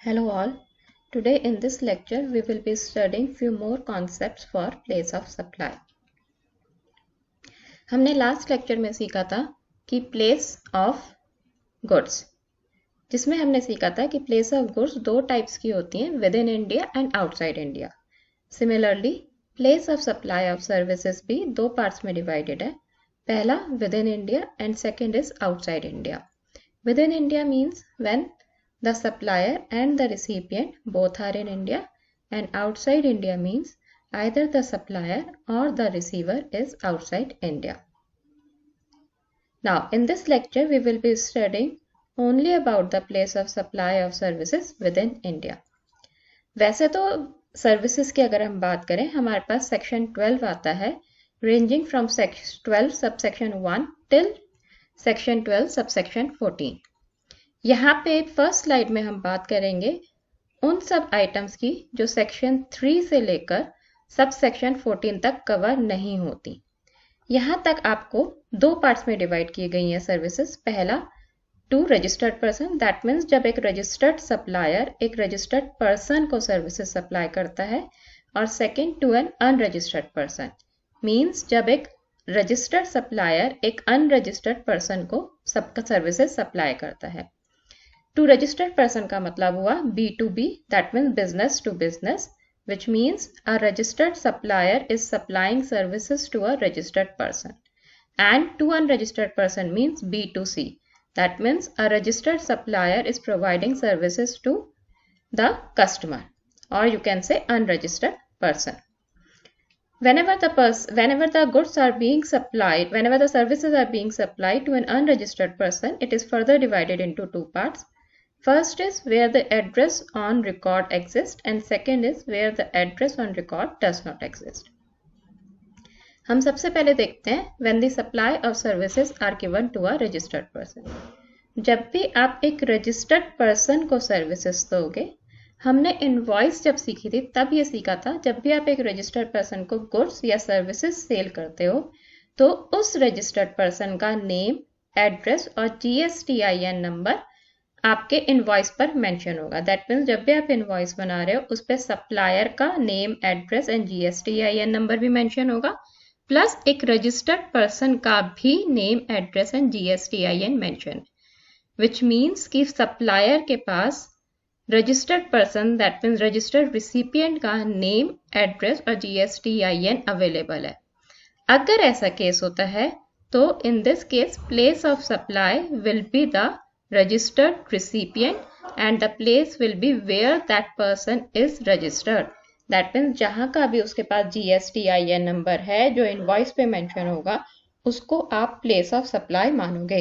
Hello all. Today in this lecture we will be studying few more concepts for place of supply. हमने last lecture में सीखा था कि place of goods, जिसमें हमने सीखा था कि प्लेस ऑफ गुड्स दो टाइप्स की होती हैं, with in India and outside India. Similarly place of supply of services भी दो पार्ट्स में डिवाइडेड है, पहला with in India and second is outside India. With in India means when the supplier and the recipient both are in India, and outside India means either the supplier or the receiver is outside India. Now in this lecture we will be studying only about the place of supply of services within India. वैसे तो services की अगर हम बात करें, हमारे पास section 12 आता है, ranging from section 12 subsection 1 till section 12 subsection 14। यहाँ पे फर्स्ट स्लाइड में हम बात करेंगे उन सब आइटम्स की जो सेक्शन 3 से लेकर सब सेक्शन 14 तक कवर नहीं होती। यहाँ तक आपको दो पार्ट्स में डिवाइड की गई हैं सर्विसेज। पहला to registered person, that means जब एक रजिस्टर्ड सप्लायर एक रजिस्टर्ड पर्सन को सर्विसेज सप्लाई करता है, और second to an unregistered person, means जब एक रजिस्टर्ड सप्लायर एक अनरजिस्टर्ड पर्सन को सबका सर्विसेज सप्लाई करता है। टू रजिस्टर्ड पर्सन का मतलब हुआ B2B, that means business to business, which means a registered supplier is supplying services to a registered person. And to unregistered person means B2C, that means a registered supplier is providing services to the customer, or you can say unregistered person. Whenever the goods are being supplied, whenever the services are being supplied to an unregistered person, it is further divided into two parts. First is where the address on record exists, and second is where the address on record does not exist. हम सबसे पहले देखते हैं when the supply of services are given to a registered person. जब भी आप एक registered person को services दोगे, हमने invoice जब सीखी थी तब ये सीखा था, जब भी आप एक registered person को goods या services सेल करते हो तो उस registered person का name, address और GSTIN नंबर आपके इनवॉइस पर मेंशन होगा। दैट मीन्स जब भी आप इनवॉइस बना रहे हो उस पर सप्लायर का name, address and GSTIN number भी मेंशन होगा, प्लस एक रजिस्टर्ड पर्सन का भी name, address and GSTIN mention, which means कि सप्लायर के पास registered person, that means registered recipient का नेम, एड्रेस और GSTIN अवेलेबल है। अगर ऐसा केस होता है तो in this case place of supply will be the registered recipient and the place will be where that person is registered. That means जहाँ का भी उसके पास GSTIN नंबर है जो इनवॉइस पे मेंशन होगा, उसको आप प्लेस ऑफ सप्लाई मानोगे।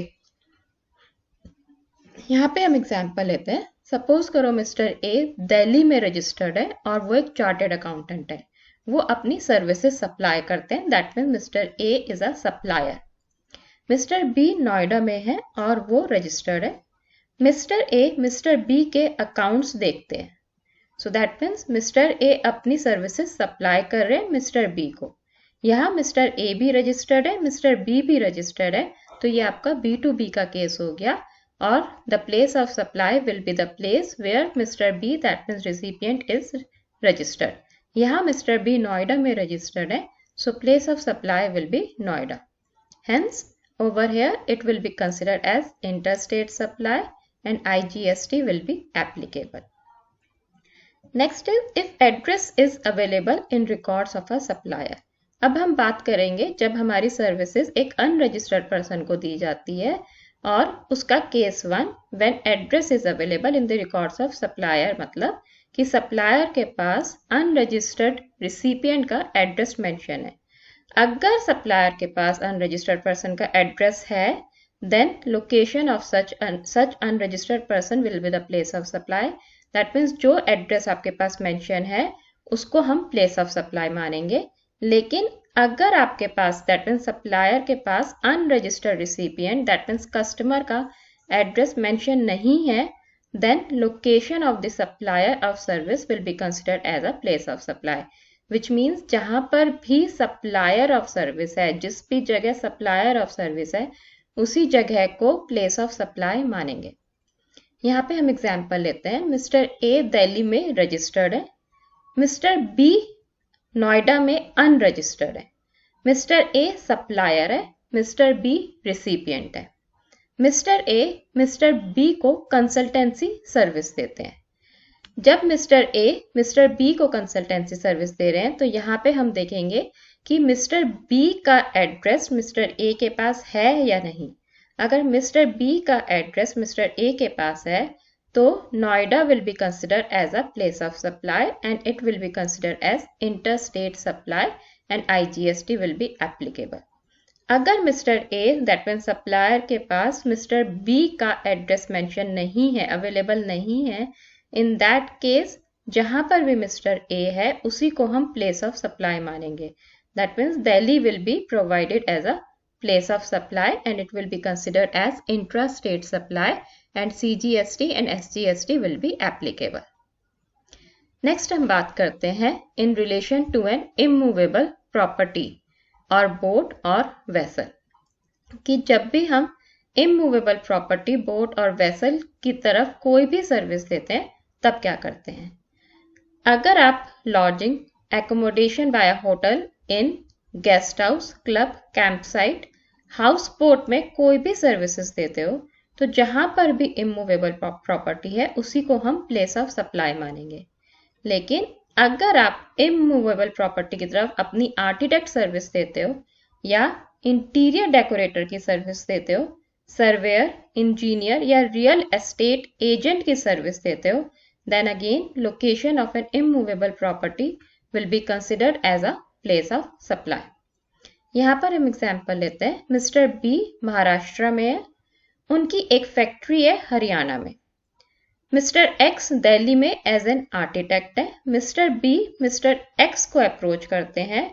यहाँ पे हम एग्जांपल लेते हैं। सपोज करो मिस्टर ए दिल्ली में रजिस्टर्ड है और वो एक चार्टेड अकाउंटेंट है, वो अपनी सर्विसेज सप्लाई करते हैं, that means mister A is a supplier. Mister B Noida में है और वो रजिस्टर्ड है। मिस्टर ए मिस्टर बी के अकाउंट्स देखते हैं, so that means mister A अपनी सर्विसेज सप्लाई कर रहे हैं मिस्टर बी को। यहाँ मिस्टर ए भी रजिस्टर्ड है, मिस्टर बी भी रजिस्टर्ड है, तो ये आपका B2B का केस हो गया, और the place of supply will be the place where mister B, that means recipient, is registered. यहाँ मिस्टर बी नोएडा में रजिस्टर्ड है, so place of supply will be Noida. Hence over here it will be considered as interstate supply and IGST will be applicable. Next is if address is available in records of a supplier. अब हम बात करेंगे जब हमारी services एक unregistered person को दी जाती है, और उसका case 1 when address is available in the records of supplier, मतलब कि सप्लायर के पास अनरजिस्टर्ड रिसिपिएंट का एड्रेस मेंशन है। अगर सप्लायर के पास अनरजिस्टर्ड पर्सन का एड्रेस है, then location of such unregistered person will be the place of supply. That means जो एड्रेस आपके पास मेंशन है उसको हम प्लेस ऑफ सप्लाई मानेंगे। लेकिन अगर आपके पास, दैट मीन्स सप्लायर के पास unregistered recipient, that means customer का एड्रेस मेंशन नहीं है, then location of the supplier of service will be considered as a place of supply, which means जहाँ पर भी सप्लायर ऑफ सर्विस है, जिस भी जगह सप्लायर ऑफ सर्विस है, उसी जगह को प्लेस ऑफ सप्लाई मानेंगे। यहाँ पे हम एग्जाम्पल लेते हैं, मिस्टर ए दिल्ली में रजिस्टर्ड है, मिस्टर बी नोएडा में अनरजिस्टर्ड है, मिस्टर ए सप्लायर है, मिस्टर बी रिसिपिएंट है। मिस्टर ए मिस्टर बी को कंसल्टेंसी सर्विस देते हैं। जब मिस्टर ए मिस्टर बी को कंसल्टेंसी सर्विस दे रहे हैं तो यहाँ पे हम देखेंगे कि मिस्टर बी का एड्रेस मिस्टर ए के पास है या नहीं। अगर मिस्टर बी का एड्रेस मिस्टर ए के पास है तो Noida will be considered as a place of supply and it will be considered as inter state supply and IGST will be applicable. अगर mister A that mean supplier के पास mister B का address mention नहीं है, available नहीं है, इन that case जहां पर भी मिस्टर ए है उसी को हम प्लेस ऑफ सप्लाई मानेंगे। That means Delhi will be provided as a place of supply and it will be considered as intra-state supply and CGST and SGST will be applicable. Next हम बात करते हैं in relation to an immovable property और boat और vessel कि जब भी हम immovable property boat और vessel की तरफ कोई भी सर्विस देते हैं तब क्या करते हैं। अगर आप lodging, accommodation by a hotel, inn, guest house, club, camp site, house boat में कोई भी सर्विसेज देते हो तो जहां पर भी इमूवेबल प्रॉपर्टी है उसी को हम प्लेस ऑफ सप्लाई मानेंगे। लेकिन अगर आप इमूवेबल प्रॉपर्टी की तरफ अपनी आर्किटेक्ट सर्विस देते हो या इंटीरियर डेकोरेटर की सर्विस देते हो, सर्वेयर, इंजीनियर या रियल एस्टेट एजेंट की सर्विस देते हो, then again location of an immovable property will be considered as a place of supply. यहाँ पर हम एग्जाम्पल लेते हैं, मिस्टर बी महाराष्ट्र में है, उनकी एक फैक्ट्री है हरियाणा में। मिस्टर एक्स दिल्ली में एज एन आर्किटेक्ट है। मिस्टर बी मिस्टर एक्स को अप्रोच करते हैं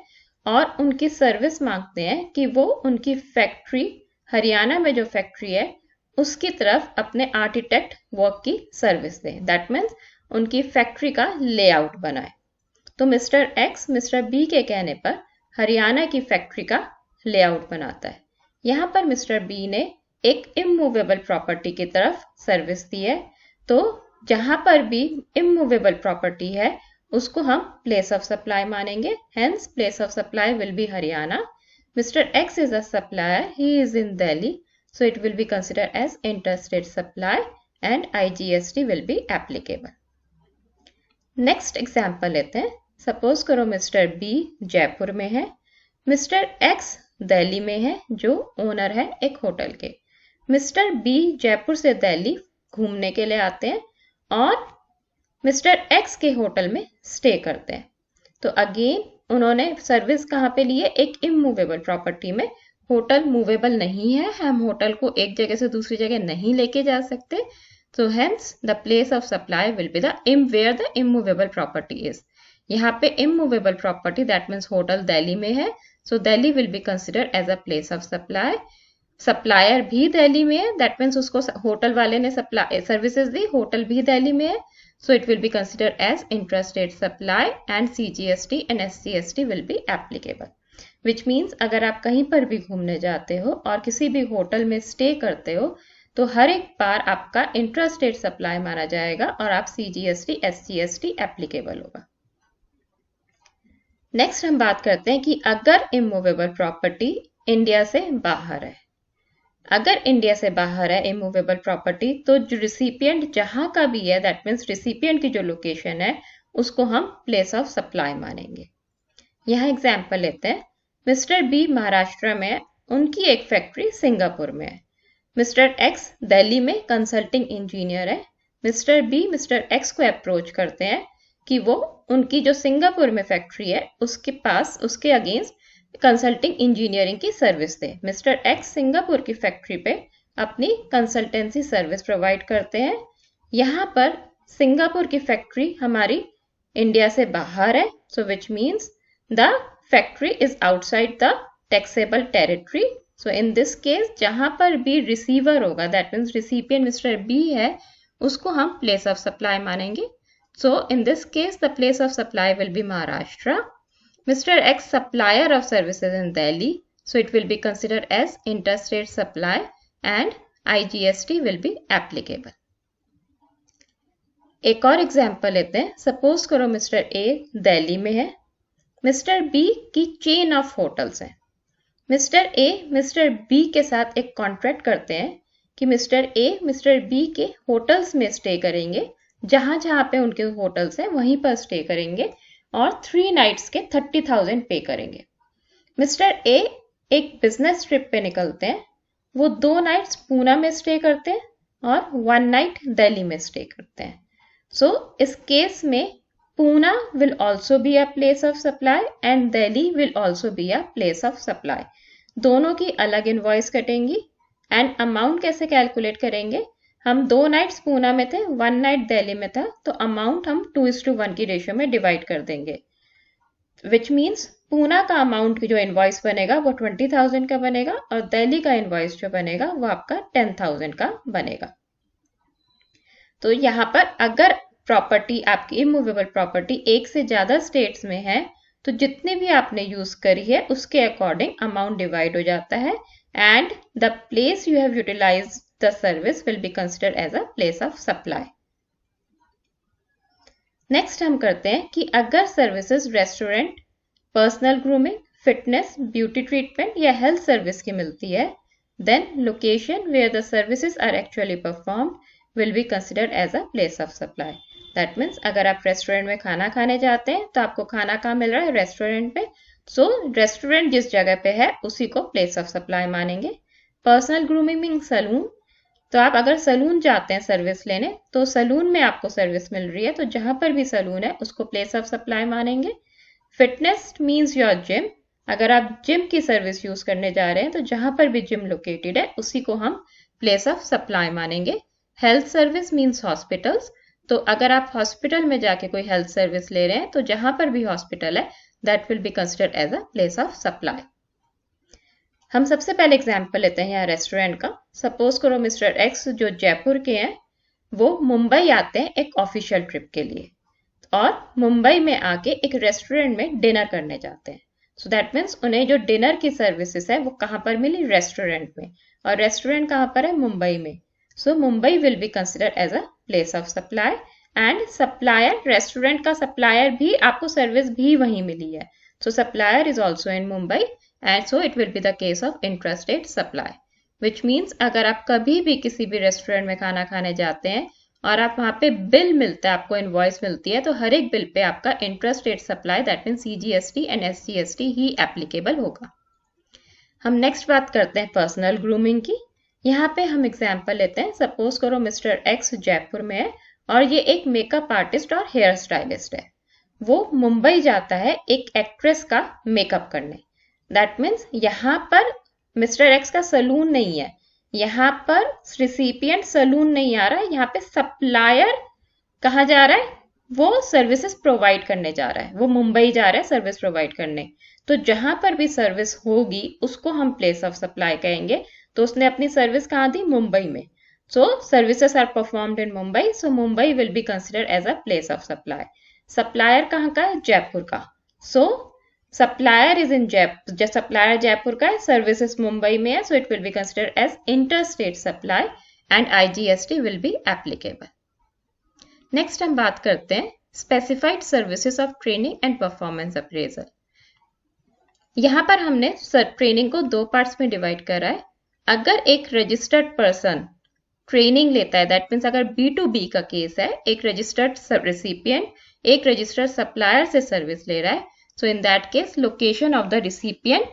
और उनकी सर्विस मांगते हैं कि वो उनकी फैक्ट्री हरियाणा में जो फैक्ट्री है उसकी तरफ अपने आर्किटेक्ट वर्क की सर्विस दें। दैट मीन्स उनकी फैक्ट्री का लेआउट बनाए। तो मिस्टर एक्स मिस्टर बी के कहने पर हरियाणा की फैक्ट्री का लेआउट बनाता है। यहाँ पर मिस्टर बी ने एक इमूवेबल प्रॉपर्टी की तरफ सर्विस दी है, तो जहां पर भी इमूवेबल प्रॉपर्टी है उसको हम प्लेस ऑफ सप्लाई मानेंगे। Hence place of supply will be Haryana. Mister X is a supplier, he is in Delhi, so it will be considered as interstate supply and IGST will be applicable. Next example लेते हैं। Suppose करो mister B Jaipur में है, mister x Delhi में है जो owner है एक होटल के। मिस्टर बी जयपुर से दिल्ली घूमने के लिए आते हैं और मिस्टर एक्स के होटल में स्टे करते हैं। तो अगेन उन्होंने सर्विस कहाँ पे ली है, एक इमूवेबल प्रॉपर्टी में। होटल मूवेबल नहीं है, हम होटल को एक जगह से दूसरी जगह नहीं लेके जा सकते, so hence the place of supply will be the where the immovable property is. यहाँ पे immovable property that means hotel Delhi में है, so Delhi will be considered as a place of supply. Supplier भी दिल्ली में है, that means उसको hotel वाले ने सप्लाई सर्विसेज दी, होटल भी दिल्ली में है, so it will be considered as intrastate supply and CGST and SGST will be applicable. Which means अगर आप कहीं पर भी घूमने जाते हो और किसी भी होटल में स्टे करते हो तो हर एक बार आपका इंट्रास्टेट सप्लाई माना जाएगा और आप CGST SGST एप्लीकेबल होगा। नेक्स्ट हम बात करते हैं कि अगर इमूवेबल प्रॉपर्टी इंडिया से बाहर है। अगर इंडिया से बाहर है इमूवेबल प्रॉपर्टी तो जो रिसिपिएंट जहां का भी है दैट मीन्स रिसिपिएंट की जो लोकेशन है उसको हम प्लेस ऑफ सप्लाई मानेंगे। यहाँ एग्जाम्पल लेते हैं, मिस्टर बी महाराष्ट्र में है, उनकी एक फैक्ट्री सिंगापुर में है। मिस्टर एक्स दिल्ली में कंसल्टिंग इंजीनियर है। मिस्टर बी मिस्टर एक्स को अप्रोच करते हैं कि वो उनकी जो सिंगापुर में फैक्ट्री है उसके पास उसके अगेंस्ट कंसल्टिंग इंजीनियरिंग की सर्विस दे। मिस्टर एक्स सिंगापुर की फैक्ट्री पे अपनी कंसल्टेंसी सर्विस प्रोवाइड करते हैं। यहाँ पर सिंगापुर की फैक्ट्री हमारी इंडिया से बाहर है, so which means the factory is outside the taxable territory. So in this case जहां पर भी रिसीवर होगा that means recipient mister B है उसको हम प्लेस ऑफ सप्लाई मानेंगे। So in this case the place of supply will be Maharashtra. Mister X supplier of services in Delhi, so it will be considered as interstate supply and IGST will be applicable. एक और example लेते हैं। Suppose करो mister A Delhi में है, mister B की chain of hotels है। Mister A mister B के साथ एक कॉन्ट्रैक्ट करते हैं कि मिस्टर ए मिस्टर बी के होटल्स में स्टे करेंगे, जहां जहां पे उनके होटल्स हैं वहीं पर स्टे करेंगे और 3 नाइट्स के 30,000 पे करेंगे। मिस्टर ए एक बिजनेस ट्रिप पे निकलते हैं, वो 2 नाइट्स पूना में स्टे करते हैं और 1 नाइट दिल्ली में स्टे करते हैं। सो इस केस में Poona will also be a place of supply and Delhi will also be a place of supply. दोनों की अलग इनवॉइस कटेंगी एंड अमाउंट कैसे कैलकुलेट करेंगे? हम 2 नाइट्स पूना में थे, 1 नाइट दिल्ली में था, तो अमाउंट हम 2:1 की रेशियो में डिवाइड कर देंगे, विच मीन्स पूना का अमाउंट जो इनवॉइस बनेगा वो 20,000 का बनेगा और दिल्ली का इनवॉइस जो बनेगा वो आपका 10,000 का बनेगा। तो यहाँ पर अगर प्रॉपर्टी आपकी इमूवेबल प्रॉपर्टी एक से ज्यादा स्टेट्स में है तो जितने भी आपने यूज करी है उसके अकॉर्डिंग अमाउंट डिवाइड हो जाता है and the place you have utilized the service will be considered as a place of supply. Next हम करते हैं कि अगर services restaurant, personal grooming, fitness, beauty treatment या हेल्थ सर्विस की मिलती है, then location where the services are actually performed will be considered as a place of supply. That means अगर आप रेस्टोरेंट में खाना खाने जाते हैं तो आपको खाना कहाँ मिल रहा है? रेस्टोरेंट पे। सो रेस्टोरेंट जिस जगह पे है उसी को प्लेस ऑफ सप्लाई मानेंगे। पर्सनल ग्रूमिंग मीन सलून, तो आप अगर सलून जाते हैं सर्विस लेने तो सलून में आपको सर्विस मिल रही है तो जहां पर भी सलून है उसको प्लेस ऑफ सप्लाई मानेंगे। फिटनेस मीन्स योर जिम, अगर आप जिम की सर्विस यूज करने जा रहे हैं तो जहां पर भी जिम लोकेटेड है उसी को हम प्लेस ऑफ सप्लाई मानेंगे। हेल्थ सर्विस मीन्स हॉस्पिटल्स, तो अगर आप हॉस्पिटल में जाके कोई हेल्थ सर्विस ले रहे हैं तो जहां पर भी हॉस्पिटल है that will be considered as a place of supply. हम सबसे पहले एग्जांपल लेते हैं यहाँ रेस्टोरेंट का। सपोज करो मिस्टर एक्स जो जयपुर के हैं वो मुंबई आते हैं एक ऑफिशियल ट्रिप के लिए और मुंबई में आके एक रेस्टोरेंट में डिनर करने जाते हैं। सो दैट मीन्स उन्हें जो डिनर की सर्विसेज है वो कहाँ पर मिली? रेस्टोरेंट में, और रेस्टोरेंट कहाँ पर है? मुंबई में। So Mumbai will be considered as a place of supply and supplier, restaurant का सप्लायर भी आपको सर्विस भी वहीं मिली है। So supplier is also in Mumbai and so it will be the case of intrastate supply, which means अगर आप कभी भी किसी भी रेस्टोरेंट में खाना खाने जाते हैं और आप वहाँ पे बिल मिलता है, आपको इनवॉइस मिलती है, तो हर एक बिल पे आपका intrastate supply that mean CGST and SGST he applicable होगा। हम नेक्स्ट बात करते हैं पर्सनल ग्रूमिंग की। यहाँ पे हम एग्जाम्पल लेते हैं। सपोज करो मिस्टर एक्स जयपुर में है और ये एक मेकअप आर्टिस्ट और हेयर स्टाइलिस्ट है। वो मुंबई जाता है एक एक्ट्रेस का मेकअप करने। दैट मीन्स यहाँ पर मिस्टर एक्स का सलून नहीं है, यहाँ पर रिसिपिएंट सलून नहीं आ रहा है, यहाँ पे सप्लायर कहाँ जा रहा है? वो सर्विसेज प्रोवाइड करने जा रहा है, वो मुंबई जा रहा है सर्विस प्रोवाइड करने। तो जहां पर भी सर्विस होगी उसको हम प्लेस ऑफ सप्लाई कहेंगे। तो उसने अपनी सर्विस कहाँ दी? मुंबई में। So services are performed in Mumbai, so Mumbai will be considered as a place of supply. Supplier कहाँ का है? जयपुर का। So supplier is in Jaipur, supplier Jaipur का है, सर्विसेज मुंबई में है, so it will be considered as interstate supply and IGST will be applicable. Next हम बात करते हैं specified services of training and performance appraisal. यहाँ पर हमने ट्रेनिंग को 2 पार्ट्स में डिवाइड करा है। अगर एक रजिस्टर्ड पर्सन ट्रेनिंग लेता है, दैट मीन्स अगर B2B का केस है, एक रजिस्टर्ड रिसिपिएंट एक रजिस्टर्ड सप्लायर से सर्विस ले रहा है, so in that case location of the recipient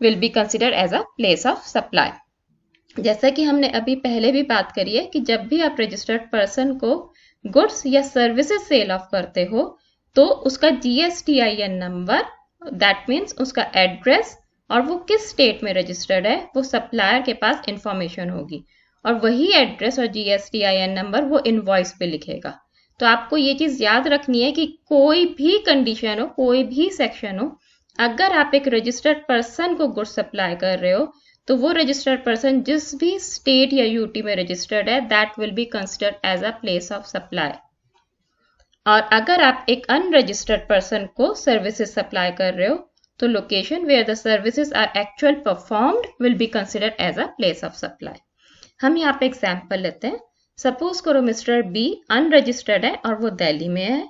will be considered as a place of supply. जैसा कि हमने अभी पहले भी बात करी है कि जब भी आप रजिस्टर्ड पर्सन को गुड्स या सर्विसेज सेल ऑफ करते हो तो उसका GSTIN नंबर, दैट मीन्स उसका एड्रेस और वो किस स्टेट में रजिस्टर्ड है वो सप्लायर के पास इंफॉर्मेशन होगी और वही एड्रेस और GSTIN नंबर वो इनवॉइस पे लिखेगा। तो आपको ये चीज याद रखनी है कि कोई भी कंडीशन हो, कोई भी सेक्शन हो, अगर आप एक रजिस्टर्ड पर्सन को गुड्स सप्लाई कर रहे हो तो वो रजिस्टर्ड पर्सन जिस भी स्टेट या यूटी में रजिस्टर्ड है that will be considered as a place of supply. और अगर आप एक अनरजिस्टर्ड पर्सन को सर्विसेज सप्लाई कर रहे हो तो location where the services are actual performed will be considered as a place of supply. हम यहाँ पे एग्जाम्पल लेते हैं। सपोज करो मिस्टर बी अनरजिस्टर्ड है और वो दिल्ली में है।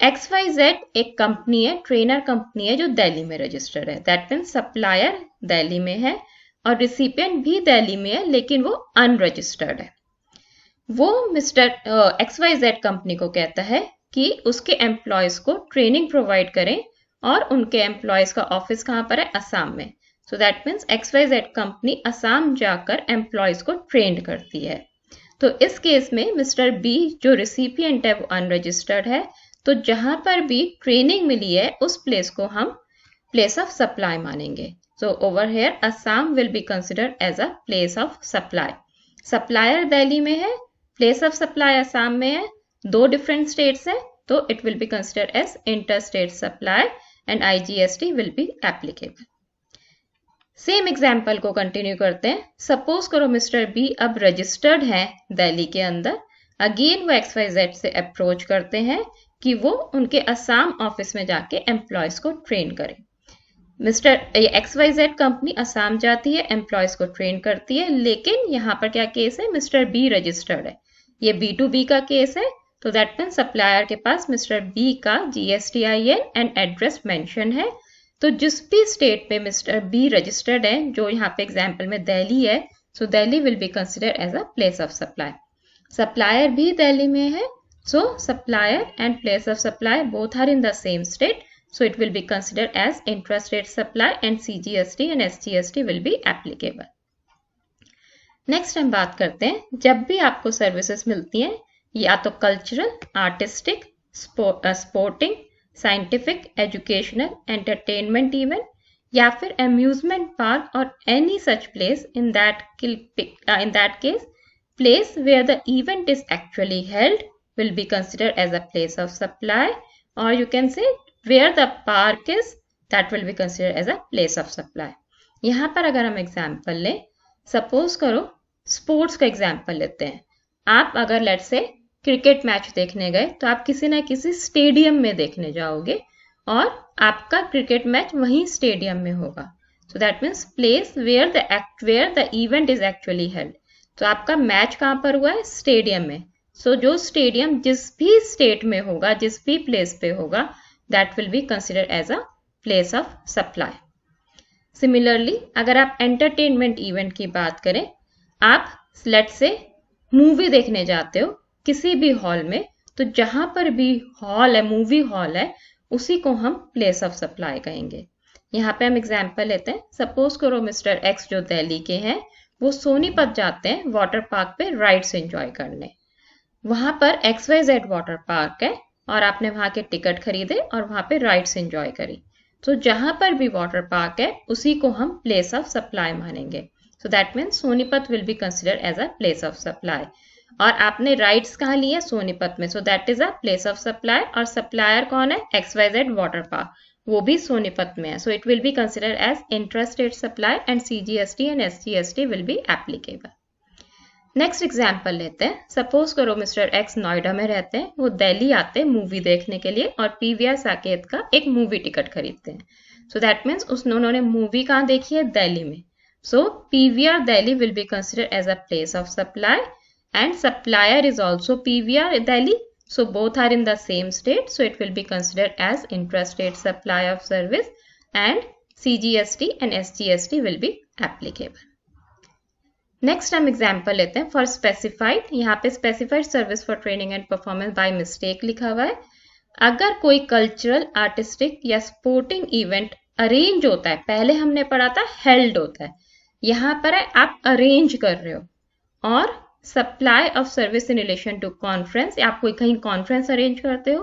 XYZ एक कंपनी है, ट्रेनर कंपनी है जो दिल्ली में रजिस्टर्ड है। दैट मीन्स सप्लायर दिल्ली में है और रिसिपिएंट भी दिल्ली में है, लेकिन वो अनरजिस्टर्ड है। वो मिस्टर XYZ कंपनी को कहता है कि उसके एम्प्लॉयज को ट्रेनिंग प्रोवाइड करें और उनके एम्प्लॉयज का ऑफिस कहाँ पर है? असम में। So that means XYZ company Assam जाकर एम्प्लॉयज को ट्रेंड करती है। तो इस केस में मिस्टर बी जो रिसिपिएंट है वो अनरजिस्टर्ड है, तो जहां पर भी ट्रेनिंग मिली है उस प्लेस को हम प्लेस ऑफ सप्लाई मानेंगे। So over here Assam will be considered as a place of supply. Supplier Delhi में है, प्लेस ऑफ सप्लाई असम में है, दो डिफरेंट स्टेट्स हैं, तो it will be considered as inter state supply and IGST will be applicable. Same example को continue करते हैं। सपोज करो मिस्टर बी अब रजिस्टर्ड है दिल्ली के अंदर। अगेन वो XYZ से अप्रोच करते हैं कि वो उनके असम ऑफिस में जाके एम्प्लॉयज को ट्रेन करें। मिस्टर XYZ कंपनी असम जाती है, एम्प्लॉयज को ट्रेन करती है, लेकिन यहाँ पर क्या केस है? मिस्टर बी रजिस्टर्ड है। ये B2B का केस है, तो दैट मीन्स सप्लायर के पास मिस्टर बी का GSTIN एंड एड्रेस मेंशन है। तो जिस भी स्टेट में मिस्टर बी रजिस्टर्ड है, जो यहाँ पे एग्जाम्पल में दिल्ली है, so Delhi will be considered as a place of supply. Supplier भी दिल्ली में है, so supplier and place of supply both are in the same state, so it will be considered as intrastate supply and CGST and SGST will be applicable. Next हम बात करते हैं, जब भी आपको सर्विसेज मिलती हैं या तो cultural, artistic, sporting, scientific, educational, entertainment event या फिर अम्यूजमेंट पार्क और any such place, in that case place where the event is actually held will be considered as a place of supply, or you can say where the park is, that will be considered as a place of supply. यहाँ पर अगर हम example लें, suppose करो sports का example लेते हैं। आप अगर लेट से क्रिकेट मैच देखने गए तो आप किसी ना किसी स्टेडियम में देखने जाओगे और आपका क्रिकेट मैच वहीं स्टेडियम में होगा। So that means place where the event is actually held. तो आपका मैच कहाँ पर हुआ है? स्टेडियम में। सो जो स्टेडियम जिस भी स्टेट में होगा, जिस भी प्लेस पे होगा, that will be considered as a place of supply. Similarly अगर आप एंटरटेनमेंट इवेंट की बात करें, आप लेट से मूवी देखने जाते हो किसी भी हॉल में, तो जहां पर भी हॉल है, मूवी हॉल है, उसी को हम प्लेस ऑफ सप्लाई कहेंगे। यहाँ पे हम एग्जाम्पल लेते हैं। सपोज करो मिस्टर एक्स जो दिल्ली के हैं, वो सोनीपत जाते हैं वाटर पार्क पे राइड्स एंजॉय करने। वहां पर XYZ वाटर पार्क है और आपने वहां के टिकट खरीदे और वहां पे राइड्स एंजॉय करी। तो जहां पर भी वाटर पार्क है उसी को हम प्लेस ऑफ सप्लाई मानेंगे। So that means Sonipat will be considered as a place of supply. और आपने राइड्स कहाँ लिए? सोनीपत में। So that is a place of supply. और सप्लायर कौन है? XYZ वाटर पार्क, वो भी सोनीपत में है। So it will be considered as intrastate supply and CGST and SGST will be applicable. Next example लेते हैं। सपोज करो मिस्टर एक्स नोएडा में रहते हैं, वो दिल्ली आते हैं मूवी देखने के लिए और PVR साकेत का एक मूवी टिकट खरीदते हैं। सो दैट मीन्स उन्होंने मूवी कहाँ देखी है? दिल्ली में। So PVR Delhi will be considered as a place of supply and supplier is also PVR Delhi. So both are in the same state, so it will be considered as intrastate supply of service and CGST and SGST will be applicable. Next हम example लेते हैं for specified. यहाँ पे specified service for training and performance by mistake लिखा हुआ है। अगर कोई कल्चरल, आर्टिस्टिक या स्पोर्टिंग इवेंट अरेंज होता है, पहले हमने पढ़ा था हेल्ड होता है, यहाँ पर है आप अरेंज कर रहे हो, और supply of service in relation to conference, आप कोई कहीं कॉन्फ्रेंस अरेंज करते हो,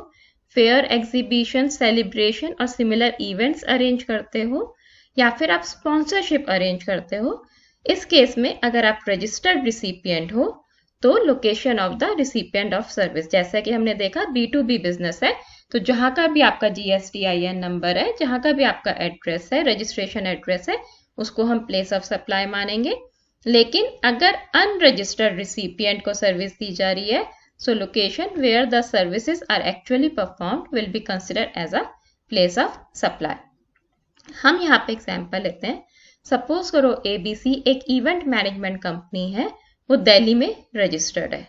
फेयर, एग्जीबिशन, सेलिब्रेशन और सिमिलर इवेंट्स अरेंज करते हो, या फिर आप स्पॉन्सरशिप अरेंज करते हो। इस केस में अगर आप रजिस्टर्ड रिसिपिएंट हो तो location of the recipient of service, जैसा कि हमने देखा B2B बिजनेस है, तो जहां का भी आपका GSTIN नंबर है, जहां का भी आपका एड्रेस है, रजिस्ट्रेशन एड्रेस है, उसको हम प्लेस ऑफ सप्लाई मानेंगे। लेकिन अगर अनरजिस्टर्ड रिसिपिएंट को सर्विस दी जा रही है, so location where the services are actually performed will be considered as a place of supply. हम यहाँ पे एग्जाम्पल लेते हैं। सपोज करो ABC एक इवेंट मैनेजमेंट कंपनी है, वो दिल्ली में रजिस्टर्ड है।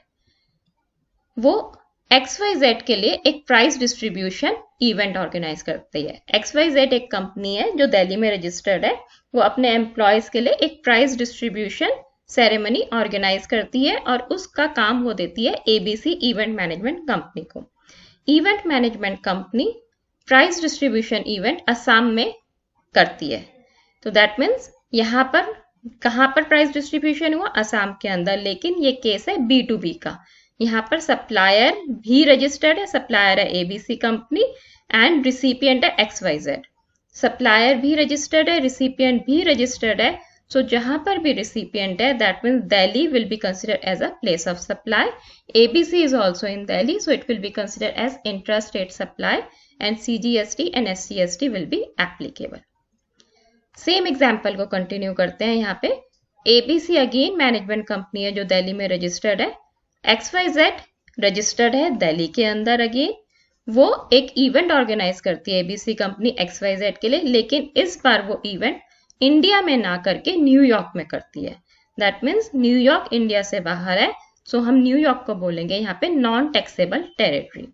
वो XYZ के लिए एक प्राइस डिस्ट्रीब्यूशन इवेंट ऑर्गेनाइज करती है। XYZ एक कंपनी है जो दिल्ली में रजिस्टर्ड है। वो अपने एम्प्लॉयज के लिए एक प्राइस डिस्ट्रीब्यूशन सेरेमनी ऑर्गेनाइज करती है और उसका काम वो देती है ABC इवेंट मैनेजमेंट कंपनी को। Event management company price distribution event Assam में करती है। तो दैट मीन्स यहाँ पर कहाँ पर प्राइस डिस्ट्रीब्यूशन हुआ? असम के अंदर। लेकिन ये केस है B2B का। यहाँ पर सप्लायर भी रजिस्टर्ड है, सप्लायर है ABC कंपनी एंड रिसिपिएंट है XYZ। सप्लायर भी रजिस्टर्ड है, रिसिपिएंट भी रजिस्टर्ड है। सो जहां पर भी रिसिपिएंट है that means Delhi will be considered as a place of supply. ABC is also in Delhi, so it will be considered as intrastate supply and CGST and SCST will be applicable. Same example को continue करते हैं। यहाँ पे ABC again management company है जो दिल्ली में registered है। XYZ registered है दिल्ली के अंदर। अगेन वो एक इवेंट ऑर्गेनाइज करती है ABC कंपनी XYZ के लिए, लेकिन इस बार वो इवेंट इंडिया में ना करके न्यूयॉर्क में करती है। दैट मीन्स न्यूयॉर्क इंडिया से बाहर है, सो हम न्यूयॉर्क को बोलेंगे यहाँ पे नॉन टैक्सेबल टेरिटरी।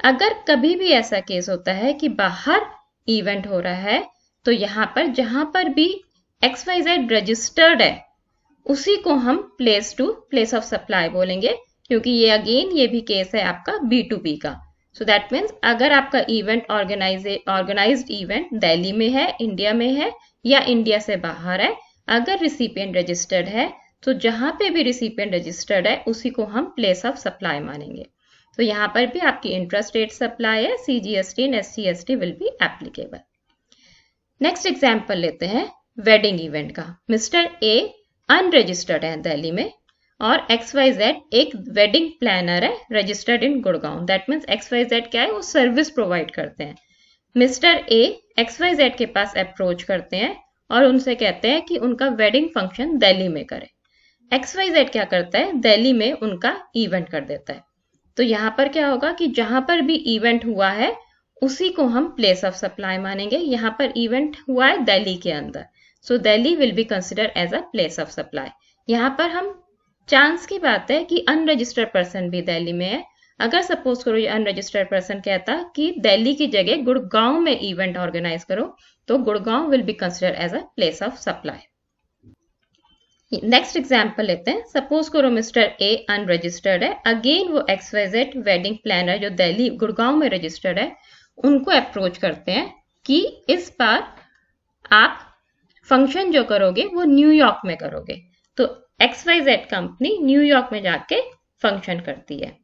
अगर कभी भी ऐसा केस होता है कि बाहर इवेंट हो रहा है तो यहाँ पर जहां पर भी XYZ रजिस्टर्ड है उसी को हम प्लेस ऑफ सप्लाई बोलेंगे, क्योंकि ये अगेन ये भी केस है आपका B2B का। सो दैट मीन्स अगर आपका इवेंट ऑर्गेनाइज्ड इवेंट दिल्ली में है, इंडिया में है या इंडिया से बाहर है, अगर रिसिपिएंट रजिस्टर्ड है तो जहां पे भी रिसिपिएंट रजिस्टर्ड है उसी को हम प्लेस ऑफ सप्लाई मानेंगे। तो यहाँ पर भी आपकी इंट्रास्टेट सप्लाई है, CGST and SCST will be applicable. Next example लेते हैं वेडिंग इवेंट का। मिस्टर A अनरजिस्टर्ड है दिल्ली में और XYZ एक वेडिंग प्लानर है registered in Gurgaon. That means XYZ क्या है? वो सर्विस प्रोवाइड करते हैं। मिस्टर A XYZ के पास अप्रोच करते हैं और उनसे कहते हैं कि उनका वेडिंग फंक्शन दिल्ली में करें। XYZ क्या करता है? दिल्ली में उनका इवेंट कर देता है। तो यहाँ पर क्या होगा कि जहां पर भी इवेंट हुआ है उसी को हम प्लेस ऑफ सप्लाई मानेंगे। यहाँ पर इवेंट हुआ है दिल्ली के अंदर, so Delhi will be consider as a place of supply. यहाँ पर हम चांस की बात है कि अनरजिस्टर्ड पर्सन भी दिल्ली में है। अगर सपोज करो ये अनरजिस्टर्ड पर्सन कहता कि दिल्ली की जगह गुड़गांव में इवेंट ऑर्गेनाइज करो, तो Gurgaon will be consider as a place of supply. Next example लेते हैं। सपोज करो मिस्टर A अनरजिस्टर्ड है। अगेन वो XYZ वेडिंग प्लानर जो दिल्ली गुड़गांव में रजिस्टर्ड है उनको अप्रोच करते हैं कि इस बार आप फंक्शन जो करोगे वो न्यूयॉर्क में करोगे। तो XYZ कंपनी न्यूयॉर्क में जाके फंक्शन करती है।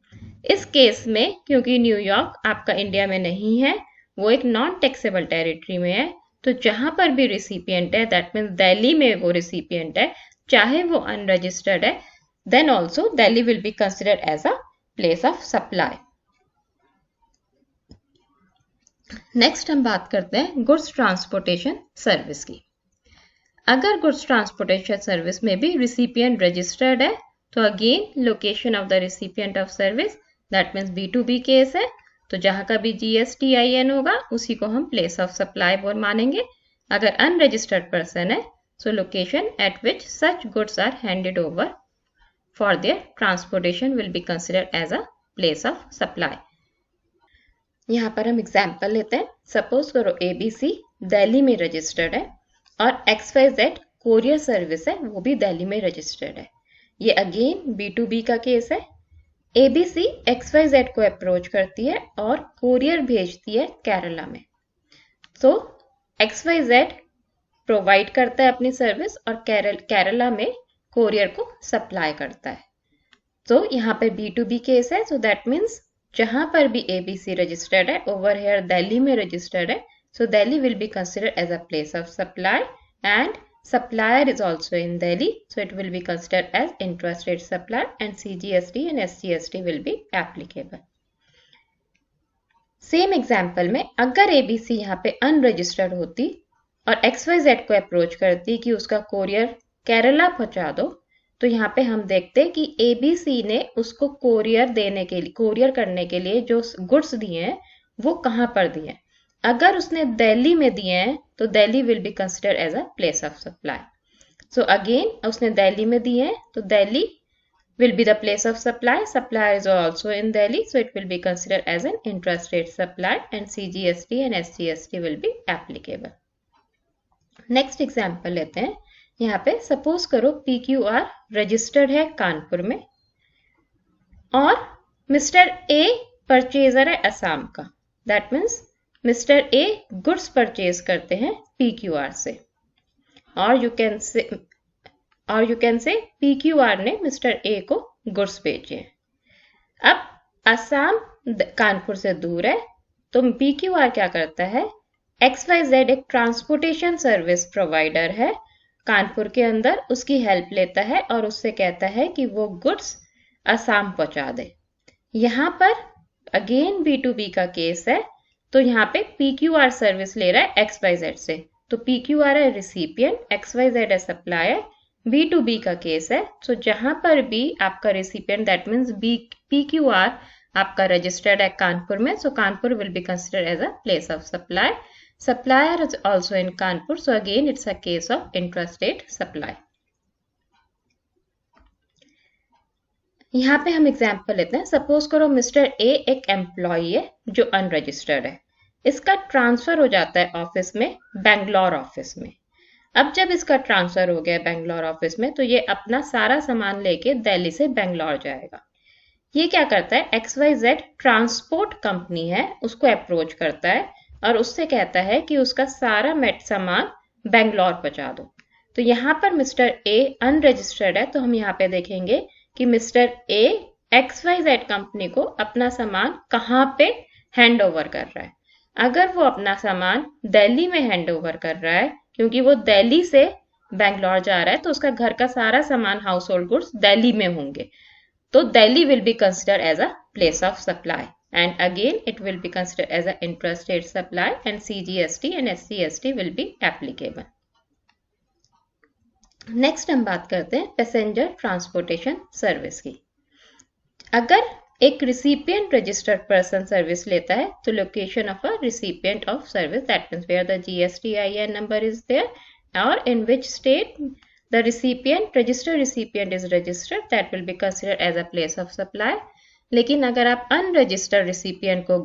इस केस में क्योंकि न्यूयॉर्क आपका इंडिया में नहीं है, वो एक नॉन टैक्सेबल टेरिटरी में है, तो जहां पर भी रिसिपिएंट है दैट मीन्स दिल्ली में वो रिसिपिएंट है, चाहे वो अनरजिस्टर्ड है, then also Delhi will be considered as a place of supply. Next हम बात करते हैं गुड्स ट्रांसपोर्टेशन सर्विस की। अगर गुड्स ट्रांसपोर्टेशन सर्विस में भी रिसिपिएंट रजिस्टर्ड है तो again location of the recipient of service that means B2B case है, तो जहां का भी GSTIN होगा उसी को हम प्लेस ऑफ सप्लाई बोल मानेंगे। अगर अनरजिस्टर्ड पर्सन है so location at which such goods are handed over for their transportation will be considered as a place of supply. यहाँ पर हम एग्जाम्पल लेते हैं। सपोज करो ABC दिल्ली में रजिस्टर्ड है और XYZ कोरियर सर्विस है वो भी दिल्ली में रजिस्टर्ड है। ये अगेन B2B का केस है। ABC XYZ को अप्रोच करती है और कोरियर भेजती है केरला में। तो XYZ प्रोवाइड करता है अपनी सर्विस और केरला में कोरियर को सप्लाई करता है। तो यहाँ पे B2B केस है, सो दैट मीन्स जहां पर भी ABC रजिस्टर्ड है, ओवर हेयर दिल्ली में रजिस्टर्ड है, so Delhi will be considered as a place of supply and supplier is also in Delhi, so it will be considered as intrastate supply and CGST and SCST will be applicable. Same example में अगर ABC यहाँ पे unregistered होती और XYZ को approach करती कि उसका कोरियर केरला पहुंचा दो, तो यहाँ पे हम देखते कि ABC ने उसको कोरियर करने के लिए जो गुड्स दिए हैं वो कहाँ पर दिए हैं। अगर उसने दिल्ली में दिए हैं तो Delhi will be consider as a place of supply. So again उसने दिल्ली में दिए हैं तो Delhi will be the place of supply. Supplier is also in Delhi, so it will be considered as an intrastate supply, and CGST and SGST will be applicable. Next example लेते हैं. यहाँ पे suppose करो PQR रजिस्टर्ड है कानपुर में और mister A purchaser है असम का. That means mister A goods purchase करते हैं PQR से, और यू कैन से PQR ने मिस्टर ए को गुड्स भेजे. अब असम कानपुर से दूर है, तो PQR क्या करता है, XYZ एक ट्रांसपोर्टेशन सर्विस प्रोवाइडर है कानपुर के अंदर, उसकी हेल्प लेता है और उससे कहता है कि वो गुड्स असम पहुंचा दे. यहाँ पर अगेन B2B का केस है, तो यहाँ पे PQR सर्विस ले रहा है XYZ से, तो PQR है रिसिपिएंट, XYZ है सप्लायर. B2B का केस है, सो जहां पर भी आपका रिसिपिएंट दैट मीन्स PQR आपका रजिस्टर्ड है कानपुर में, so Kanpur will be considered as a place of supply. Supplier is also in Kanpur, so again it's a case of intrastate supply. यहाँ पे हम एग्जाम्पल लेते हैं. सपोज करो मिस्टर ए एक एम्प्लॉई है जो अनरजिस्टर्ड है, इसका ट्रांसफर हो जाता है ऑफिस में, बेंगलोर ऑफिस में. अब जब इसका ट्रांसफर हो गया बेंगलोर ऑफिस में, तो ये अपना सारा सामान लेके दिल्ली से बेंगलोर जाएगा. ये क्या करता है, XYZ ट्रांसपोर्ट कंपनी है, उसको अप्रोच करता है और उससे कहता है कि उसका सारा सामान बेंगलोर पहुंचा दो. तो यहाँ पर मिस्टर ए अनरजिस्टर्ड है, तो हम यहाँ पे देखेंगे कि मिस्टर ए XYZ कंपनी को अपना सामान कहाँ पे हैंड ओवर कर रहा है. अगर वो अपना सामान दिल्ली में हैंड ओवर कर रहा है, क्योंकि वो दिल्ली से बेंगलोर जा रहा है, तो उसका घर का सारा सामान हाउस होल्ड गुड्स दिल्ली में होंगे, तो Delhi will be considered as a place of supply. And again it will be considered as an intrastate supply, and CGST and SCST will be applicable. Next हम बात करते हैं पैसेंजर ट्रांसपोर्टेशन सर्विस की. अगर एक रिसिपिएंट रजिस्टर्ड पर्सन सर्विस लेता है, तो location of a recipient of service, that means where the GSTIN number is there और in which state the recipient registered recipient is registered, that will be considered as a place of supply. लेकिन अगर आप unregistered recipient को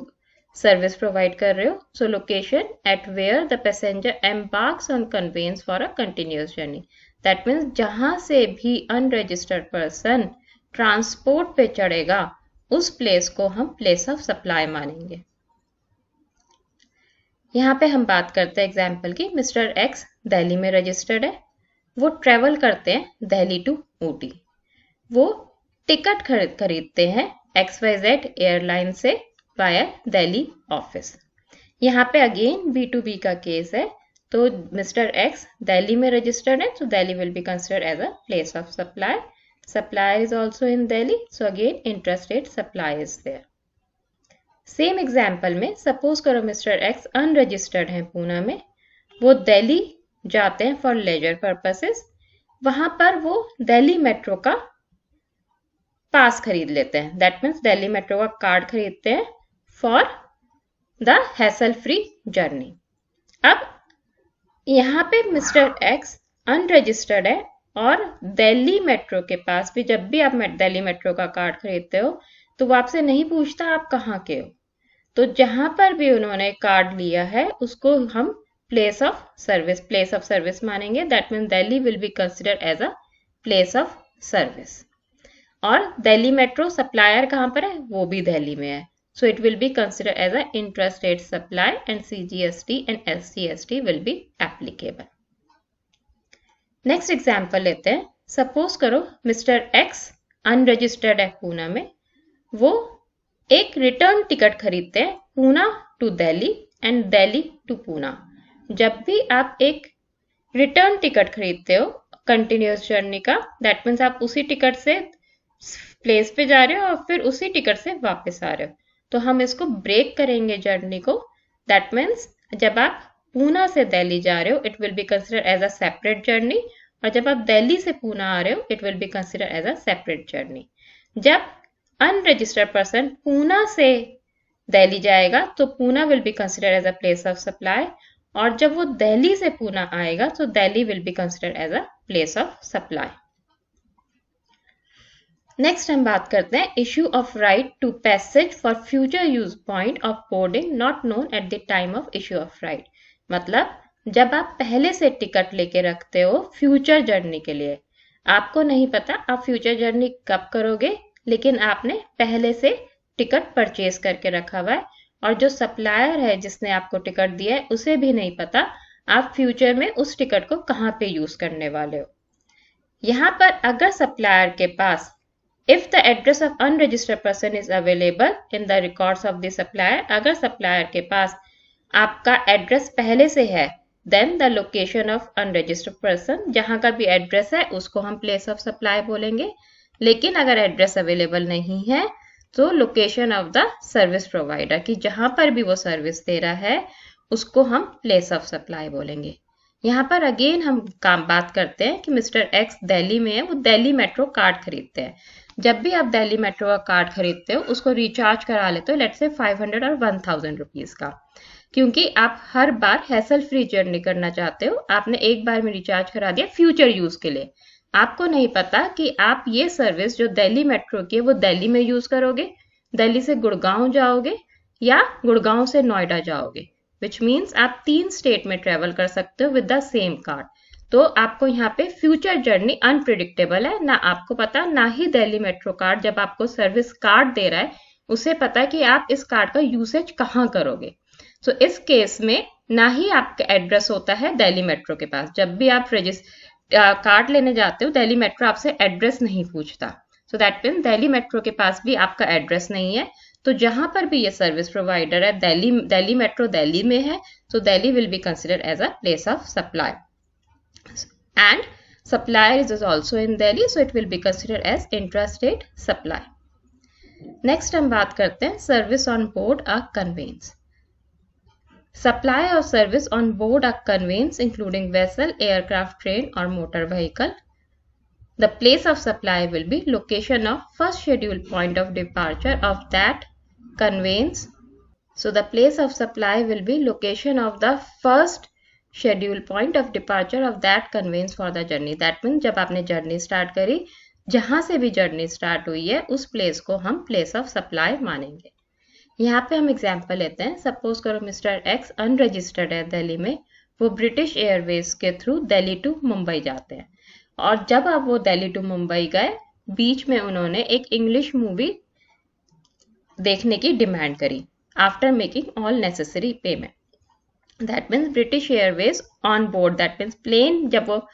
service provide कर रहे हो, so location at where the passenger embarks on conveyance for a continuous journey, that means जहां से भी अनरजिस्टर्ड पर्सन ट्रांसपोर्ट पे चढ़ेगा, उस प्लेस को हम प्लेस ऑफ सप्लाई मानेंगे. यहाँ पे हम बात करते हैं एग्जाम्पल की. मिस्टर एक्स दिल्ली में रजिस्टर्ड है, वो ट्रेवल करते हैं दिल्ली टू ऊटी. वो टिकट खरीदते हैं XYZ एयरलाइन से वाया दिल्ली ऑफिस. यहाँ पे अगेन B2B का केस है, तो मिस्टर एक्स दिल्ली में रजिस्टर्ड है, so Delhi will be considered as a place of supply. Supplier is also in Delhi, so again intrastate supply is there. Same example में suppose करो मिस्टर एक्स अनरजिस्टर्ड है पूना में, वो दिल्ली जाते हैं फॉर लेजर पर्पसेस. वहां पर वो दिल्ली मेट्रो का पास खरीद लेते हैं, दैट मीन्स दिल्ली मेट्रो का कार्ड खरीदते हैं for the hassle free journey. अब यहाँ पे मिस्टर एक्स अनरजिस्टर्ड है और दिल्ली मेट्रो के पास भी, जब भी आप दिल्ली मेट्रो का कार्ड खरीदते हो, तो वो आपसे नहीं पूछता आप कहाँ के हो. तो जहां पर भी उन्होंने कार्ड लिया है, उसको हम प्लेस ऑफ सर्विस मानेंगे. That means Delhi will be considered as a place of service. और दिल्ली मेट्रो सप्लायर कहाँ पर है, वो भी दिल्ली में है, so it will be considered as a intrastate supply, and CGST and SCST will be applicable. Next example लेते हैं. सपोज करो मिस्टर एक्स अनरजिस्टर्ड है पूना में, वो एक रिटर्न टिकट खरीदते हैं Poona to Delhi and Delhi to Poona. जब भी आप एक रिटर्न टिकट खरीदते हो कंटिन्यूअस जर्नी का, दैट मीन्स आप उसी टिकट से प्लेस पे जा रहे हो और फिर उसी टिकट से वापस आ रहे हो, तो हम इसको ब्रेक करेंगे जर्नी को. दैट मीन्स जब आप पूना से दिल्ली जा रहे हो, it will be considered as a separate journey, और जब आप दिल्ली से पूना आ रहे हो, it will be considered as a separate journey. जब अनरजिस्टर्ड पर्सन पूना से दिल्ली जाएगा, तो Poona will be considered as a place of supply, और जब वो दिल्ली से पूना आएगा, तो Delhi will be considered as a place of supply. Next हम बात करते हैं issue of right to passage for future use point of boarding not known at the time of issue of right. मतलब जब आप पहले से टिकट लेके रखते हो फ्यूचर जर्नी के लिए, आपको नहीं पता आप फ्यूचर जर्नी कब करोगे, लेकिन आपने पहले से टिकट परचेज करके रखा हुआ है, और जो सप्लायर है जिसने आपको टिकट दिया है उसे भी नहीं पता आप फ्यूचर में उस टिकट को कहाँ पे यूज करने वाले हो। यहाँ पर अगर सप्लायर के पास if the address of unregistered person is available in the records of the supplier, अगर सप्लायर के पास आपका एड्रेस पहले से है, then the location of unregistered person, जहां का भी एड्रेस है उसको हम प्लेस ऑफ सप्लाई बोलेंगे। लेकिन अगर एड्रेस अवेलेबल नहीं है तो location of the service provider की जहां पर भी वो सर्विस दे रहा है उसको हम प्लेस ऑफ सप्लाई बोलेंगे। यहाँ पर अगेन हम बात करते हैं कि मिस्टर एक्स दिल्ली में है, वो दिल्ली मेट्रो कार्ड खरीदते हैं। जब भी आप दिल्ली मेट्रो का कार्ड खरीदते हो उसको रिचार्ज करा लेते हो, लेट्स से 500 और 1000 रुपीज का, क्योंकि आप हर बार हैसल फ्री जर्नी करना चाहते हो। आपने एक बार में रिचार्ज करा दिया फ्यूचर यूज के लिए, आपको नहीं पता कि आप ये सर्विस जो दिल्ली मेट्रो की है वो दिल्ली में यूज करोगे, दिल्ली से गुड़गांव जाओगे या गुड़गांव से नोएडा जाओगे, विच मीन्स आप 3 स्टेट में ट्रेवल कर सकते हो विद द सेम कार्ड। तो आपको यहाँ पे फ्यूचर जर्नी अनप्रिडिक्टेबल है, ना आपको पता, ना ही दिल्ली मेट्रो कार्ड जब आपको सर्विस कार्ड दे रहा है उसे पता है कि आप इस कार्ड का यूसेज कहाँ करोगे। तो इस केस में ना ही आपका एड्रेस होता है दिल्ली मेट्रो के पास। जब भी आप कार्ड लेने जाते हो दिल्ली मेट्रो आपसे एड्रेस नहीं पूछता, सो दैट मीन्स दिल्ली मेट्रो के पास भी आपका एड्रेस नहीं है। तो जहां पर भी ये सर्विस प्रोवाइडर है, दिल्ली मेट्रो दिल्ली में है, so Delhi will be considered as a place of supply, and supplier is also in Delhi, so it will be considered as intrastate supply. Next हम बात करते हैं service on board a conveyance. Supply or service on board a conveyance including vessel, aircraft, train or motor vehicle. The place of supply will be location of first scheduled point of departure of that conveyance. So the place of supply will be location of the first schedule point of departure of that conveyance for the journey. That means जब आपने journey start करी, जहां से भी journey start हुई है उस place को हम प्लेस ऑफ सप्लाई मानेंगे। यहाँ पे हम एग्जांपल लेते हैं। सपोज करो मिस्टर एक्स अनरजिस्टर्ड है दिल्ली में, वो ब्रिटिश एयरवेज के थ्रू दिल्ली टू मुंबई जाते हैं, और जब अब वो दिल्ली टू मुंबई गए बीच में उन्होंने एक इंग्लिश मूवी देखने की डिमांड करी after making all necessary payment. That means British Airways on board, that means plane, जब वो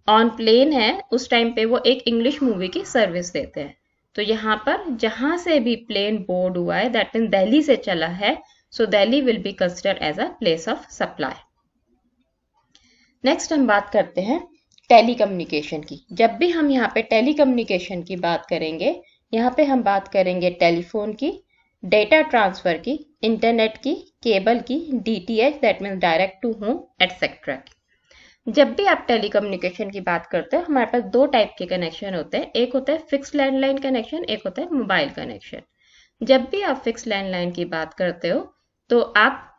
ऑन प्लेन है उस टाइम पे वो एक इंग्लिश मूवी की सर्विस देते हैं। तो यहाँ पर जहां से भी प्लेन बोर्ड हुआ है दैट मीन्स दिल्ली से चला है, so Delhi will be considered as a place of supply. Next हम बात करते हैं टेलीकम्युनिकेशन की। जब भी हम यहाँ पे टेलीकम्युनिकेशन की बात करेंगे, यहाँ पे हम बात करेंगे टेलीफोन की, डेटा ट्रांसफर की, इंटरनेट की, केबल की, DTH that means direct to home etcetera की। जब भी आप टेलीकम्युनिकेशन की बात करते हो हमारे पास 2 टाइप के कनेक्शन होते हैं, एक होता है फिक्स लैंडलाइन कनेक्शन, एक होता है मोबाइल कनेक्शन। जब भी आप फिक्स लैंडलाइन की बात करते हो तो आप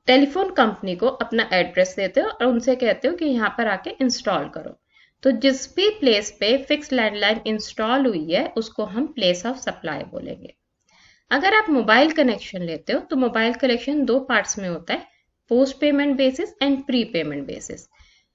टेलीफोन कंपनी को अपना एड्रेस देते हो और उनसे कहते हो कि यहाँ पर आके इंस्टॉल करो। तो जिस भी प्लेस पे फिक्स लैंडलाइन इंस्टॉल हुई है उसको हम प्लेस ऑफ सप्लाई बोलेंगे। अगर आप मोबाइल कनेक्शन लेते हो तो मोबाइल कनेक्शन 2 पार्ट्स में होता है, post payment basis and pre payment basis.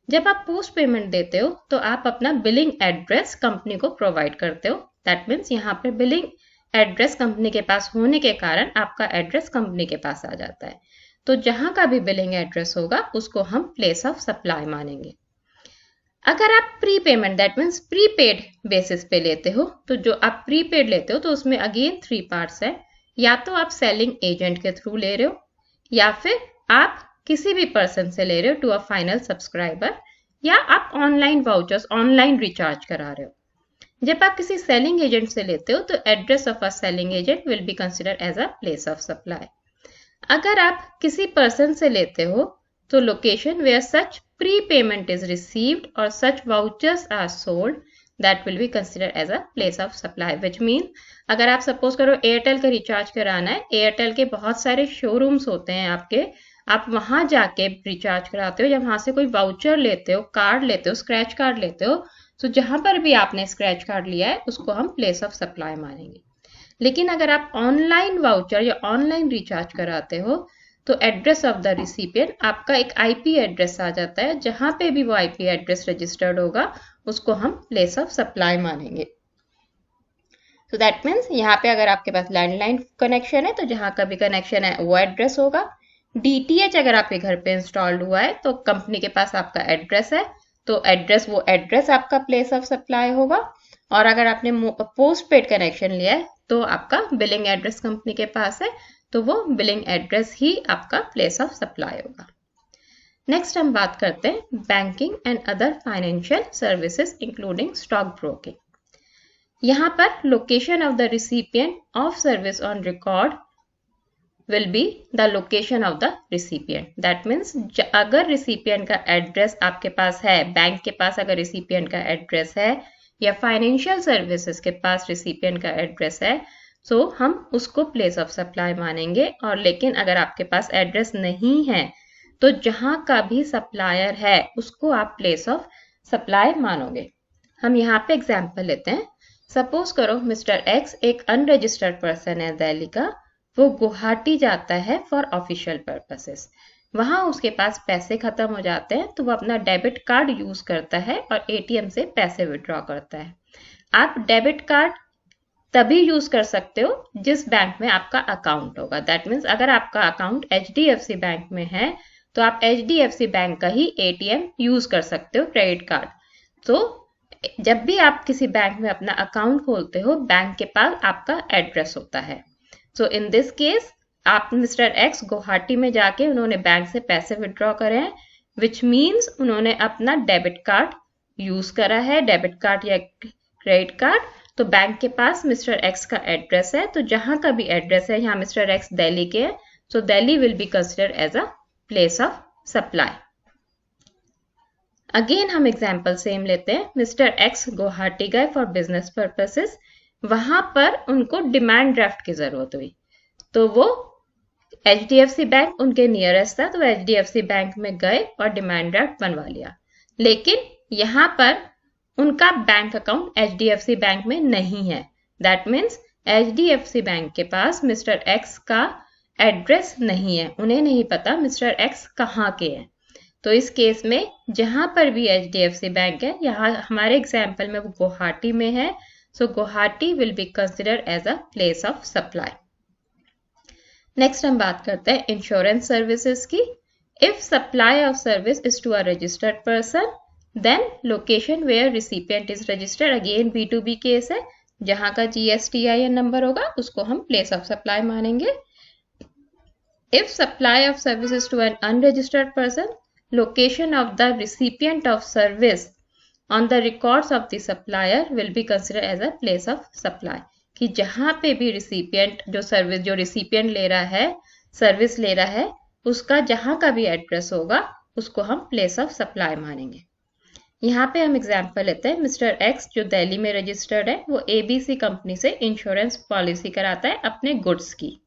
जब आप पोस्ट पेमेंट देते हो तो आप अपना बिलिंग एड्रेस कंपनी को प्रोवाइड करते हो, दैट मीन्स यहाँ पे बिलिंग एड्रेस कंपनी के पास होने के कारण आपका एड्रेस कंपनी के पास आ जाता है। तो जहां का भी बिलिंग एड्रेस होगा उसको हम प्लेस ऑफ सप्लाई मानेंगे। अगर आप pre payment that means prepaid basis पे लेते हो, तो जो आप प्रीपेड लेते हो तो उसमें अगेन 3 पार्ट्स है। या तो आप सेलिंग एजेंट के थ्रू ले रहे हो, या फिर आप किसी भी पर्सन से ले रहे हो टू अ फाइनल सब्सक्राइबर, या आप ऑनलाइन वाउचर्स ऑनलाइन रिचार्ज करा रहे हो। जब आप किसी सेलिंग एजेंट से लेते हो तो address of a selling agent will be considered as a place of supply. अगर आप किसी पर्सन से लेते हो तो location where such pre payment is received और such vouchers are sold that will be considered as a place of supply, which mean अगर आप सपोज करो एयरटेल का रिचार्ज कराना है, एयरटेल के बहुत सारे शोरूम्स होते हैं आपके, आप वहां जाके रिचार्ज कराते हो या वहां से कोई वाउचर लेते हो, कार्ड लेते हो, स्क्रैच कार्ड लेते हो, सो जहां पर भी आपने स्क्रैच कार्ड लिया है उसको हम प्लेस ऑफ सप्लाई मानेंगे। लेकिन अगर आप ऑनलाइन वाउचर या ऑनलाइन रिचार्ज कराते हो तो एड्रेस ऑफ द रिसिपिएंट आपका एक आईपी एड्रेस आ जाता है, जहां पे भी वो आईपी एड्रेस रजिस्टर्ड होगा उसको हम प्लेस ऑफ सप्लाई मानेंगे। तो दैट मीन्स यहाँ पे अगर आपके पास लैंडलाइन कनेक्शन है तो जहां का भी कनेक्शन है वो एड्रेस होगा। डीटीएच अगर आपके घर पे इंस्टॉल्ड हुआ है तो कंपनी के पास आपका एड्रेस है, तो वो एड्रेस आपका प्लेस ऑफ सप्लाई होगा। और अगर आपने पोस्ट पेड कनेक्शन लिया है तो आपका बिलिंग एड्रेस कंपनी के पास है, तो वो बिलिंग एड्रेस ही आपका प्लेस ऑफ सप्लाई होगा। नेक्स्ट हम बात करते हैं banking and other financial services including stock broking. यहाँ पर location of the recipient of service on record will be the location of the recipient. That means अगर recipient का एड्रेस आपके पास है, बैंक के पास अगर recipient का एड्रेस है या फाइनेंशियल सर्विसेज के पास recipient का एड्रेस है, तो हम उसको प्लेस ऑफ सप्लाई मानेंगे। और लेकिन अगर आपके पास एड्रेस नहीं है तो जहां का भी सप्लायर है उसको आप प्लेस ऑफ सप्लाई मानोगे। हम यहाँ पे एग्जाम्पल लेते हैं। सपोज करो मिस्टर एक्स एक अनरजिस्टर्ड पर्सन है दिल्ली का, वो गुवाहाटी जाता है फॉर ऑफिशियल पर्पसेस। वहां उसके पास पैसे खत्म हो जाते हैं तो वो अपना डेबिट कार्ड यूज करता है और एटीएम से पैसे विड्रॉ करता है। आप डेबिट कार्ड तभी यूज कर सकते हो जिस बैंक में आपका अकाउंट होगा। दैट मीन्स अगर आपका अकाउंट एचडीएफसी बैंक में है तो आप एचडीएफसी बैंक का ही एटीएम यूज कर सकते हो, क्रेडिट कार्ड। तो जब भी आप किसी बैंक में अपना अकाउंट खोलते हो, बैंक के पास आपका एड्रेस होता है। सो इन दिस केस आप मिस्टर एक्स गुवाहाटी में जाके उन्होंने बैंक से पैसे विड्रॉ करे हैं, विच मीन्स उन्होंने अपना डेबिट कार्ड यूज करा है, डेबिट कार्ड या क्रेडिट कार्ड। तो बैंक के पास मिस्टर एक्स का एड्रेस है, तो जहां का भी एड्रेस है, यहाँ मिस्टर एक्स दिल्ली के है, so Delhi will be considered as a place of supply. Again हम एग्जाम्पल सेम लेते हैं। मिस्टर एक्स गुवाहाटी गए फॉर बिजनेस पर्पसेस, वहां पर उनको डिमांड ड्राफ्ट की जरूरत हुई, तो वो एचडीएफसी बैंक उनके नियरेस्ट था, तो एचडीएफसी बैंक में गए और डिमांड ड्राफ्ट बनवा लिया। लेकिन यहाँ पर उनका बैंक अकाउंट एचडीएफसी बैंक में नहीं है। दैट मीन्स एचडीएफसी बैंक के पास मिस्टर एक्स का एड्रेस नहीं है, उन्हें नहीं पता मिस्टर एक्स कहाँ के हैं। तो इस केस में जहां पर भी एचडीएफसी बैंक है, यहाँ हमारे एग्जाम्पल में वो गुवाहाटी में है, so Guwahati will be considered as a place of supply. Next हम बात करते हैं इंश्योरेंस सर्विसेज की। If supply of service is to a registered person, then location where recipient is registered, again B2B case है, जहां का GSTIN नंबर होगा उसको हम प्लेस ऑफ सप्लाई मानेंगे। If supply of service is to an unregistered person, location of the recipient of service on the records of the supplier will be considered as a place of supply। कि जहां पे भी recipient जो recipient ले रहा है, service ले रहा है, उसका जहां का भी एड्रेस होगा उसको हम place of supply मानेंगे। यहाँ पे हम एग्जाम्पल लेते हैं। मिस्टर एक्स जो दिल्ली में रजिस्टर्ड है, वो ABC कंपनी से इंश्योरेंस पॉलिसी कराता है अपने गुड्स की।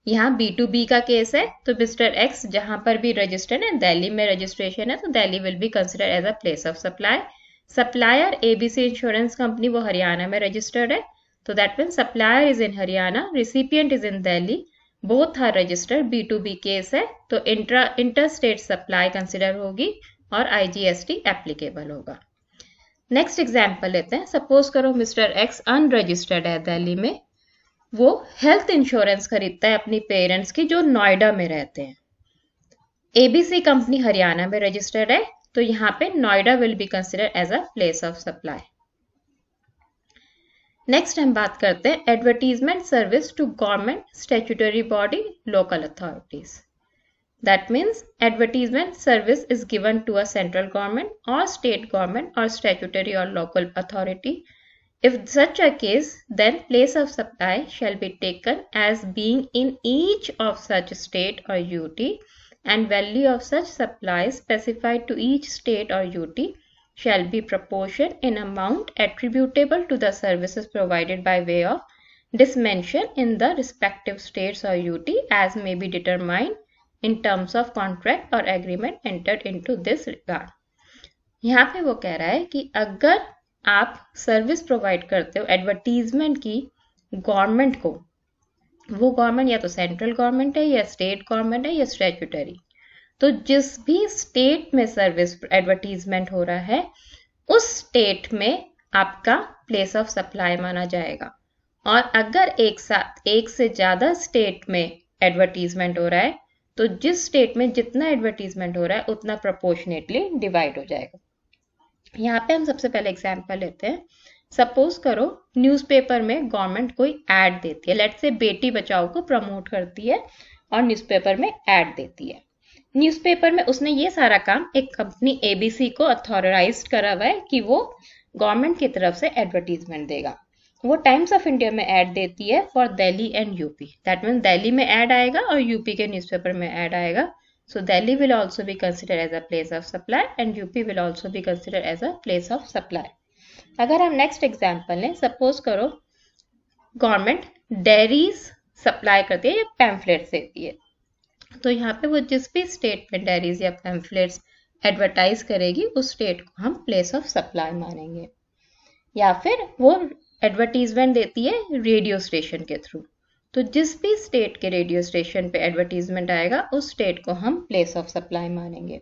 यहाँ B2B का केस है, तो मिस्टर एक्स जहां पर भी रजिस्टर्ड है, दिल्ली में रजिस्ट्रेशन है, तो Delhi will be considered as a place of supply. Supplier ABC insurance company वो हरियाणा में रजिस्टर्ड है, तो that means supplier is in Haryana, recipient is in Delhi, both are registered. B2B case है तो इंटर स्टेट सप्लाई कंसिडर होगी और IGST एप्लीकेबल होगा। Next example लेते हैं। सपोज करो मिस्टर एक्स अनरजिस्टर्ड है दिल्ली में, वो हेल्थ इंश्योरेंस खरीदता है अपनी पेरेंट्स की जो नोएडा में रहते हैं। ABC कंपनी हरियाणा में रजिस्टर्ड है, तो यहाँ पे Noida will be considered as a place of supply. Next हम बात करते हैं advertisement service to government, statutory body, local authorities. That means advertisement service is given to a central government और स्टेट गवर्नमेंट और स्टैट्यूटरी और local authority. If such a case, then place of supply shall be taken as being in each of such state or UT, and value of such supply specified to each state or UT shall be proportion in amount attributable to the services provided by way of dismention in the respective states or UT as may be determined in terms of contract or agreement entered into this regard। यहाँ पे वो कह रहा है कि अगर आप service provide करते हो एडवर्टीजमेंट की गवर्नमेंट को, वो गवर्नमेंट या तो सेंट्रल गवर्नमेंट है या स्टेट गवर्नमेंट है या स्टैट्यूटरी, तो जिस भी स्टेट में सर्विस एडवर्टीजमेंट हो रहा है उस स्टेट में आपका प्लेस ऑफ सप्लाई माना जाएगा। और अगर एक साथ एक से ज़्यादा स्टेट में एडवर्टीजमेंट हो रहा है तो जिस स्टेट में जितना एडवर्टीजमेंट हो रहा है उतना प्रोपोर्शनेटली डिवाइड हो जाएगा। यहाँ पे हम सबसे पहले एग्जाम्पल लेते हैं। सपोज करो न्यूज़पेपर में गवर्नमेंट कोई ऐड देती है, लेट्स से बेटी बचाओ को प्रमोट करती है और न्यूज़पेपर में ऐड देती है। न्यूज़पेपर में उसने ये सारा काम एक कंपनी ABC को अथॉराइज करा हुआ है कि वो गवर्नमेंट की तरफ से एडवर्टीजमेंट देगा। वो टाइम्स ऑफ इंडिया में ऐड देती है for Delhi and UP, that means Delhi में ऐड आएगा और यूपी के न्यूज़पेपर में ऐड आएगा। So Delhi will also be considered as a place of supply and UP will also be considered as a place of supply. अगर हम next example लें, suppose करो गवर्नमेंट डेयरीज सप्लाई करती है या पैम्फलेट्स देती है, तो यहाँ पे वो जिस भी स्टेट में डेयरीज या पैम्फलेट्स एडवर्टाइज करेगी उस स्टेट को हम प्लेस ऑफ सप्लाई मानेंगे। या फिर वो एडवर्टीजमेंट देती है रेडियो स्टेशन के थ्रू, तो जिस भी स्टेट के रेडियो स्टेशन पे एडवर्टीजमेंट आएगा उस स्टेट को हम प्लेस ऑफ सप्लाई मानेंगे।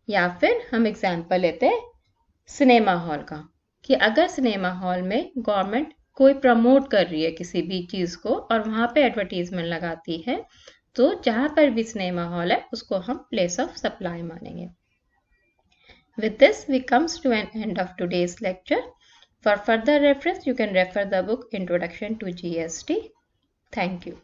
या फिर हम एग्जांपल लेते हैं सिनेमा हॉल का, कि अगर सिनेमा हॉल में गवर्नमेंट कोई प्रमोट कर रही है किसी भी चीज़ को और वहाँ पे एडवर्टीजमेंट लगाती है तो जहाँ पर भी सिनेमा हॉल है उसको हम प्लेस ऑफ सप्लाई मानेंगे। With this we comes to an end of today's lecture. For further reference you can refer the book Introduction to GST. Thank you.